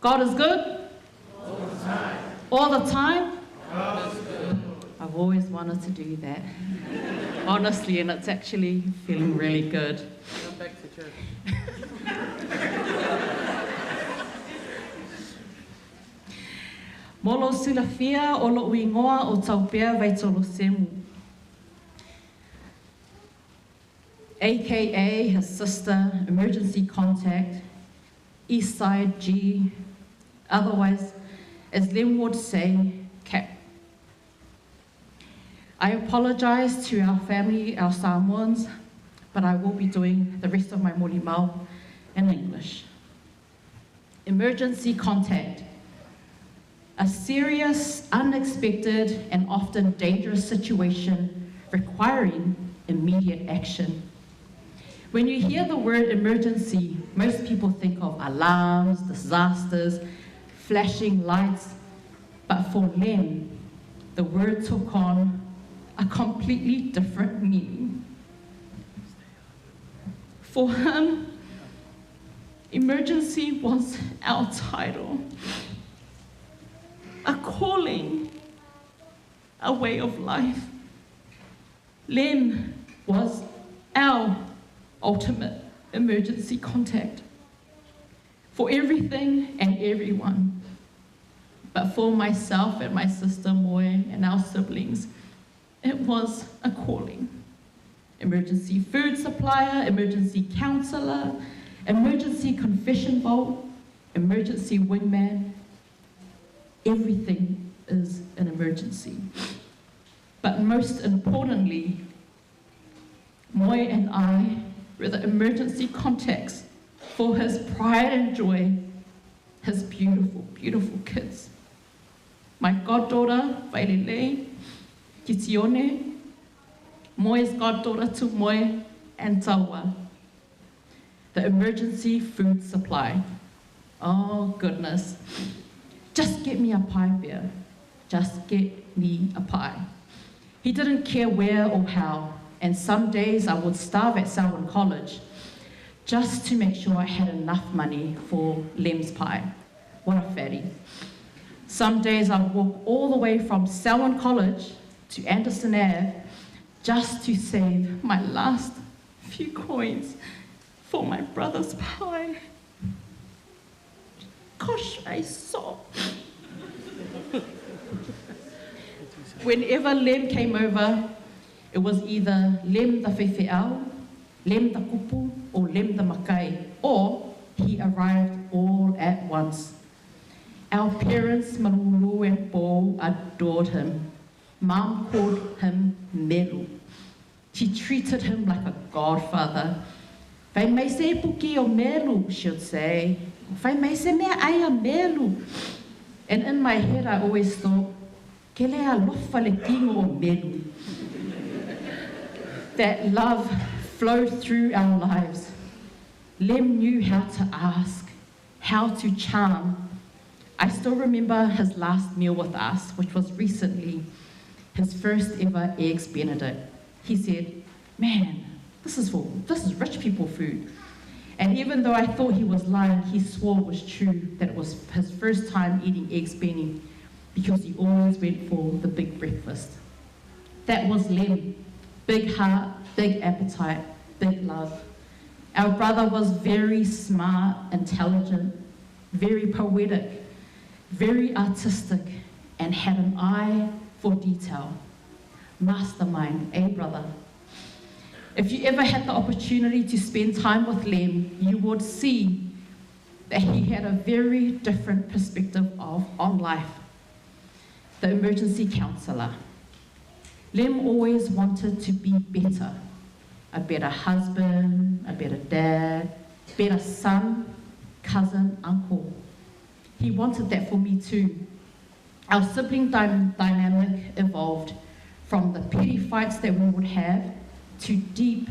God is good? All the time. All the time? God is good. I've always wanted to do that. Honestly, and it's actually feeling really good. Come back to church. Molo silafia o lo uingoa o taupea vaitolo semu. AKA his sister, emergency contact, East Side G, otherwise, as Lem would say, Cap. I apologize to our family, our Samoans, but I will be doing the rest of my Molimau in English. Emergency contact. A serious, unexpected, and often dangerous situation requiring immediate action. When you hear the word emergency, most people think of alarms, disasters, flashing lights, but for Lem, the word took on a completely different meaning. For him, emergency was our title, a calling, a way of life. Lem was our ultimate emergency contact for everything and everyone. But for myself and my sister Moe and our siblings, it was a calling. Emergency food supplier, emergency counselor, emergency confession vault, emergency wingman. Everything is an emergency. But most importantly, Moe and I were the emergency contacts for his pride and joy, his beautiful, beautiful kids. My goddaughter, Asolelei, Kitione, Moe's goddaughter to Moe, and Tawa. The emergency food supply. Oh goodness. Just get me a pie, bear. Just get me a pie. He didn't care where or how, and some days I would starve at Selwyn College just to make sure I had enough money for Lem's pie. What a fatty. Some days I'd walk all the way from Selwyn College to Anderson Ave just to save my last few coins for my brother's pie. Gosh, I saw. Whenever Lem came over, it was either Lem the Whewheau, Lem the Kupu, or Lem the Makai, or he arrived all at once. Our parents, Marulu and Paul, adored him. Mom called him Meru. She treated him like a godfather. Vai mai se puki o Meru, she'd say. Vai mai se mea ai a Meru. And in my head, I always thought, ke lea lofa le kingo o Meru. That love flowed through our lives. Lem knew how to ask, how to charm. I still remember his last meal with us, which was recently, his first ever Eggs Benedict. He said, man, this is rich people food. And even though I thought he was lying, he swore it was true, that it was his first time eating Eggs Benny, because he always went for the big breakfast. That was Lem. Big heart, big appetite, big love. Our brother was very smart, intelligent, very poetic, very artistic, and had an eye for detail. Mastermind, eh, brother? If you ever had the opportunity to spend time with Lem, you would see that he had a very different perspective on life. The emergency counselor. Lem always wanted to be better. A better husband, a better dad, better son, cousin, uncle. He wanted that for me too. Our sibling dynamic evolved from the petty fights that we would have to deep,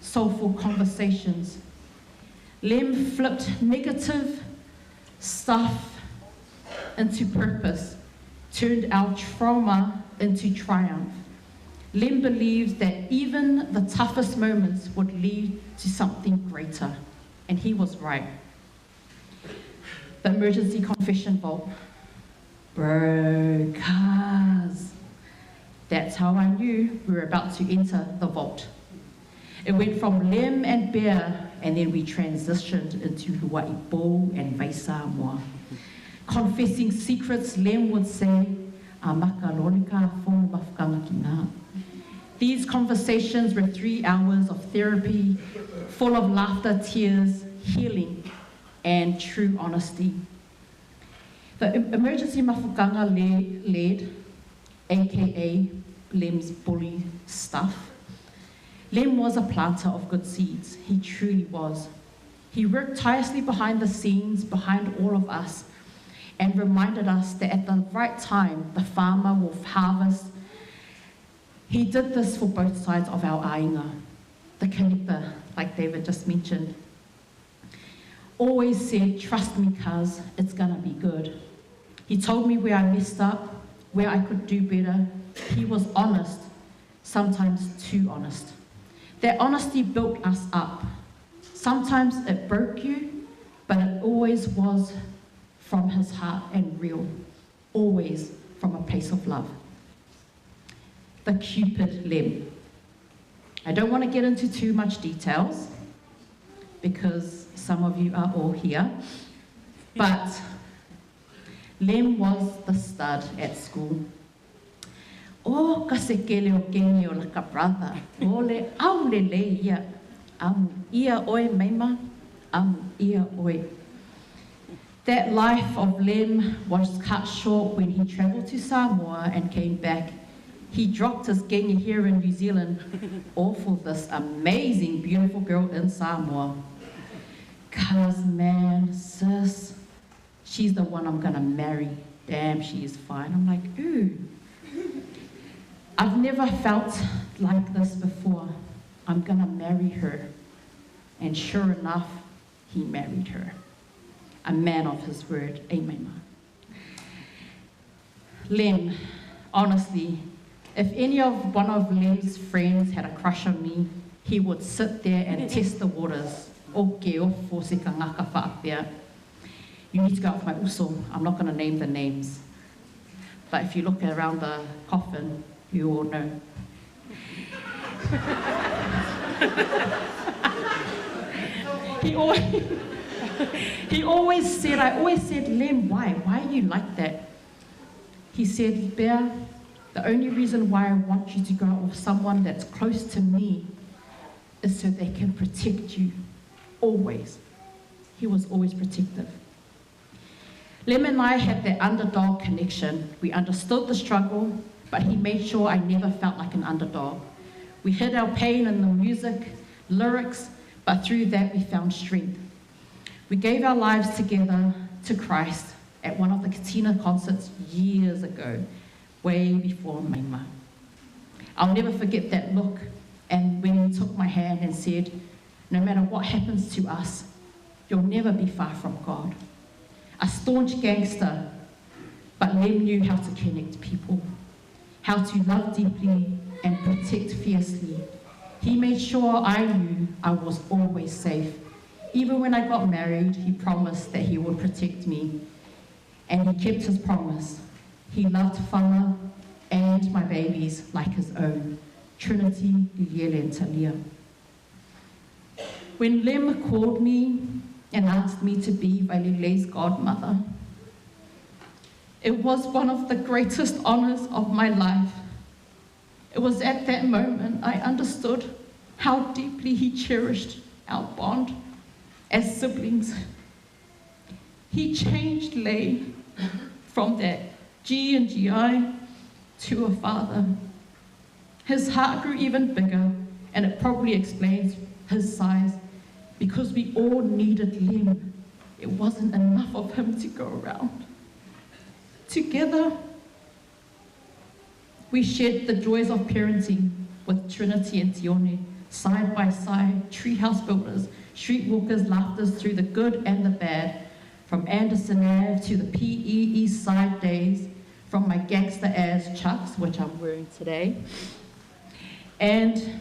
soulful conversations. Lem flipped negative stuff into purpose, turned our trauma into triumph. Lem believed that even the toughest moments would lead to something greater, and he was right. the emergency confession vault. Bro, cuz. That's how I knew we were about to enter the vault. It went from Lem and Bear, and then we transitioned into Luaipo and Vai Samoa. Confessing secrets, Lem would say, these conversations were 3 hours of therapy, full of laughter, tears, healing, and true honesty. The emergency mafukanga led, aka Lem's bully stuff. Lem was a planter of good seeds. He truly was. He worked tirelessly behind the scenes, behind all of us, and reminded us that at the right time, the farmer will harvest. He did this for both sides of our ainga, the connector, like David just mentioned. Always said, trust me, cuz, it's gonna be good. He told me where I messed up, where I could do better. He was honest, sometimes too honest. That honesty built us up. Sometimes it broke you, but it always was from his heart and real, always from a place of love. The Cupid Lem. I don't want to get into too much details because some of you are all here, but Lem was the stud at school. O kasekele o kengi o laka brother, o le aulelei ia, amu ia oe meima, amu ia oe. That life of Lem was cut short when he travelled to Samoa and came back. He dropped his gengi here in New Zealand, all for this amazing, beautiful girl in Samoa. Cuz man, sis, she's the one I'm gonna marry. Damn, she is fine. I'm like, ooh. I've never felt like this before. I'm gonna marry her. And sure enough, he married her. A man of his word. Amen. Lem, honestly, if one of Lem's friends had a crush on me, he would sit there and test the waters. Okay, ofo se ka ngaka whaapea. You need to go out with my uso. I'm not going to name the names. But if you look around the coffin, you all know. He always said, I always said, Lem, why? Why are you like that? He said, Bear, the only reason why I want you to go out with someone that's close to me is so they can protect you. Always. He was always protective. Lem and I had that underdog connection. We understood the struggle, but he made sure I never felt like an underdog. We hid our pain in the music, lyrics, but through that we found strength. We gave our lives together to Christ at one of the Katina concerts years ago, way before Maima. I'll never forget that look, and when he took my hand and said, no matter what happens to us, you'll never be far from God. A staunch gangster, but Lem knew how to connect people, how to love deeply and protect fiercely. He made sure I knew I was always safe. Even when I got married, he promised that he would protect me, and he kept his promise. He loved Whanga and my babies like his own, Trinity, Liliele, and Talia. When Lem called me and asked me to be Valilei's godmother, it was one of the greatest honors of my life. It was at that moment I understood how deeply he cherished our bond as siblings. He changed Lei from that G and GI to a father. His heart grew even bigger, and it probably explains his size, because we all needed Lem. It wasn't enough of him to go around. Together, we shared the joys of parenting with Trinity and Tione, side by side, treehouse builders, streetwalkers, laughters through the good and the bad, from Anderson Ave to the PE East Side days, from my gangster ass chucks, which I'm wearing today. And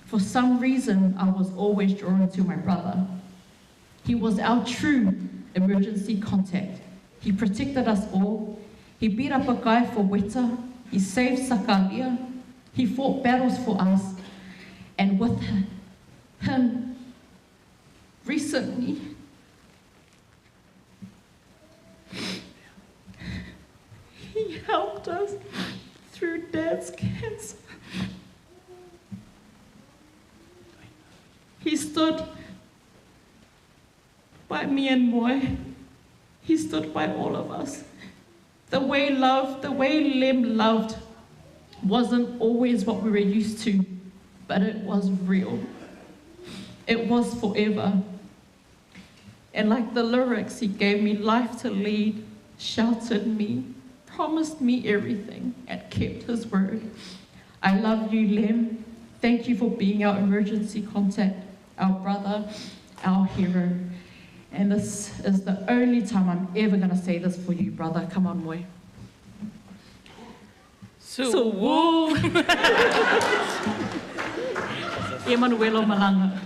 for some reason, I was always drawn to my brother. He was our true emergency contact. He protected us all. He beat up a guy for weta. He saved Sakalia. He fought battles for us. And with him, recently, he helped us through Dad's cancer. He stood by me and Moy. He stood by all of us. The way Lem loved wasn't always what we were used to, but it was real. It was forever. And like the lyrics, he gave me life to lead, sheltered me, promised me everything, and kept his word. I love you, Lem. Thank you for being our emergency contact, our brother, our hero. And this is the only time I'm ever going to say this for you, brother. Come on, Moy. Suwu. Emanuelo Malanga.